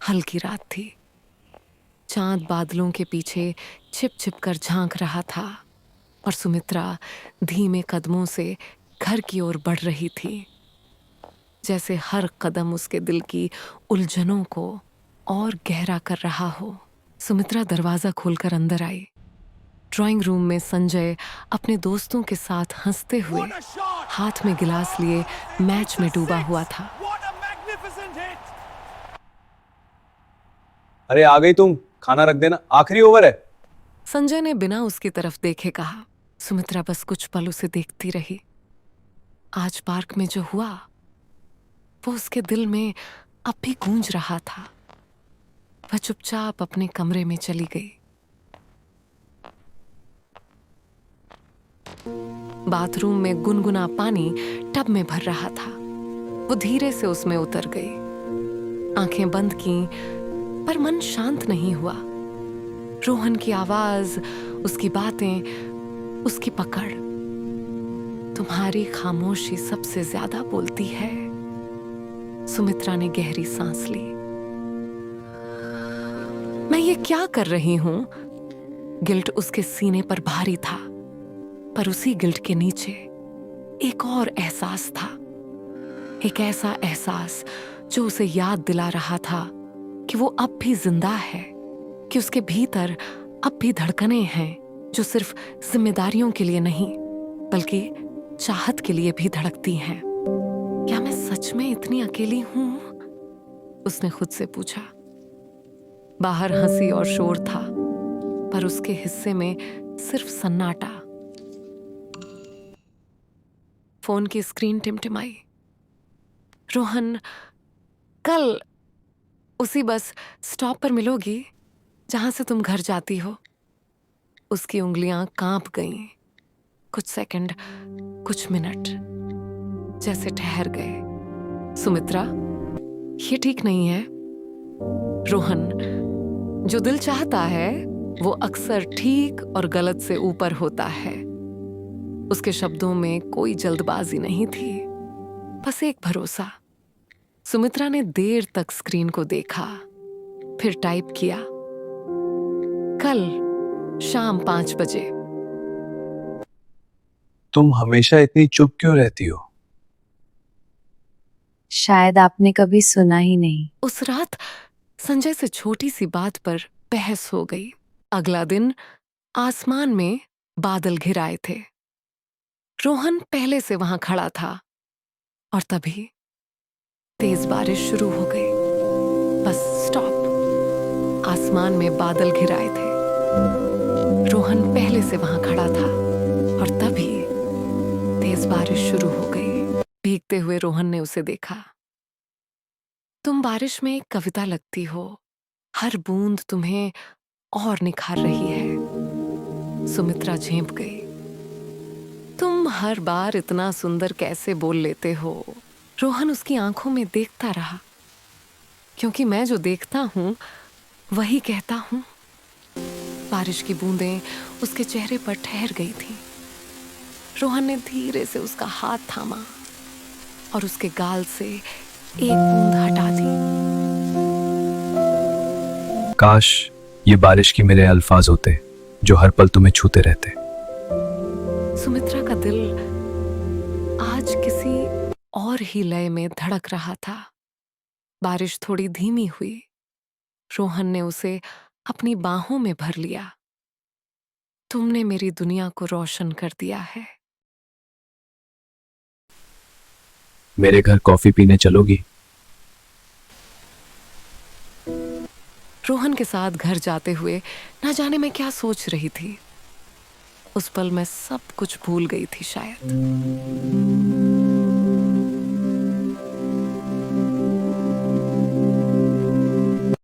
हल्की रात थी। चांद बादलों के पीछे छिप छिप कर झांक रहा था और सुमित्रा धीमे कदमों से घर की ओर बढ़ रही थी, जैसे हर कदम उसके दिल की उलझनों को और गहरा कर रहा हो। सुमित्रा दरवाजा खोलकर अंदर आई। ड्राइंग रूम में संजय अपने दोस्तों के साथ हंसते हुए हाथ में गिलास लिए मैच में डूबा हुआ था। अरे आ गई तुम, खाना रख देना, आखिरी ओवर है। संजय ने बिना उसकी तरफ देखे कहा। सुमित्रा बस कुछ पल उसे देखती रही। आज पार्क में जो हुआ वो उसके दिल में अब भी गूंज रहा था। वह चुपचाप अपने कमरे में चली गई। बाथरूम में गुनगुना पानी टब में भर रहा था। वो धीरे से उसमें उतर गई। आंखें बंद की, पर मन शांत नहीं हुआ। रोहन की आवाज, उसकी बातें, उसकी पकड़। तुम्हारी खामोशी सबसे ज्यादा बोलती है। सुमित्रा ने गहरी सांस ली। मैं ये क्या कर रही हूं? गिल्ट उसके सीने पर भारी था, पर उसी गिल्ट के नीचे एक और एहसास था। एक ऐसा एहसास जो उसे याद दिला रहा था कि वो अब भी जिंदा है, कि उसके भीतर अब भी धड़कनें हैं जो सिर्फ जिम्मेदारियों के लिए नहीं बल्कि चाहत के लिए भी धड़कती हैं। क्या मैं सच में इतनी अकेली हूं? उसने खुद से पूछा। बाहर हंसी और शोर था, पर उसके हिस्से में सिर्फ सन्नाटा। फोन की स्क्रीन टिमटिमाई। रोहन, कल उसी बस स्टॉप पर मिलोगी जहां से तुम घर जाती हो। उसकी उंगलियां कांप गईं। कुछ सेकंड, कुछ मिनट जैसे ठहर गए। सुमित्रा, ये ठीक नहीं है। रोहन, जो दिल चाहता है वो अक्सर ठीक और गलत से ऊपर होता है। उसके शब्दों में कोई जल्दबाजी नहीं थी, बस एक भरोसा। सुमित्रा ने देर तक स्क्रीन को देखा, फिर टाइप किया, कल शाम 5 बजे। तुम हमेशा इतनी चुप क्यों रहती हो? शायद आपने कभी सुना ही नहीं। उस रात संजय से छोटी सी बात पर बहस हो गई। अगला दिन आसमान में बादल घिर आए थे। रोहन पहले से वहां खड़ा था और तभी तेज बारिश शुरू हो गई। Bus stop. आसमान में बादल घिर आए थे। रोहन पहले से वहां खड़ा था और तभी तेज बारिश शुरू हो गई। भीगते हुए रोहन ने उसे देखा। तुम बारिश में एक कविता लगती हो। हर बूंद तुम्हें और निखार रही है। सुमित्रा झेंप गई। तुम हर बार इतना सुंदर कैसे बोल लेते हो? रोहन उसकी आंखों में देखता रहा, क्योंकि मैं जो देखता हूं वही कहता हूं। बारिश की बूंदें उसके चेहरे पर ठहर गई थी। रोहन ने धीरे से उसका हाथ थामा और उसके गाल से एक बूंद हटा दी। काश ये बारिश की मेरे अल्फाज होते जो हर पल तुम्हें छूते रहते। सुमित्रा का दिल आज किसी और ही लय में धड़क रहा था। बारिश थोड़ी धीमी हुई। रोहन ने उसे अपनी बाहों में भर लिया। तुमने मेरी दुनिया को रोशन कर दिया है। मेरे घर कॉफी पीने चलोगी? रोहन के साथ घर जाते हुए ना जाने मैं क्या सोच रही थी। उस पल मैं सब कुछ भूल गई थी शायद।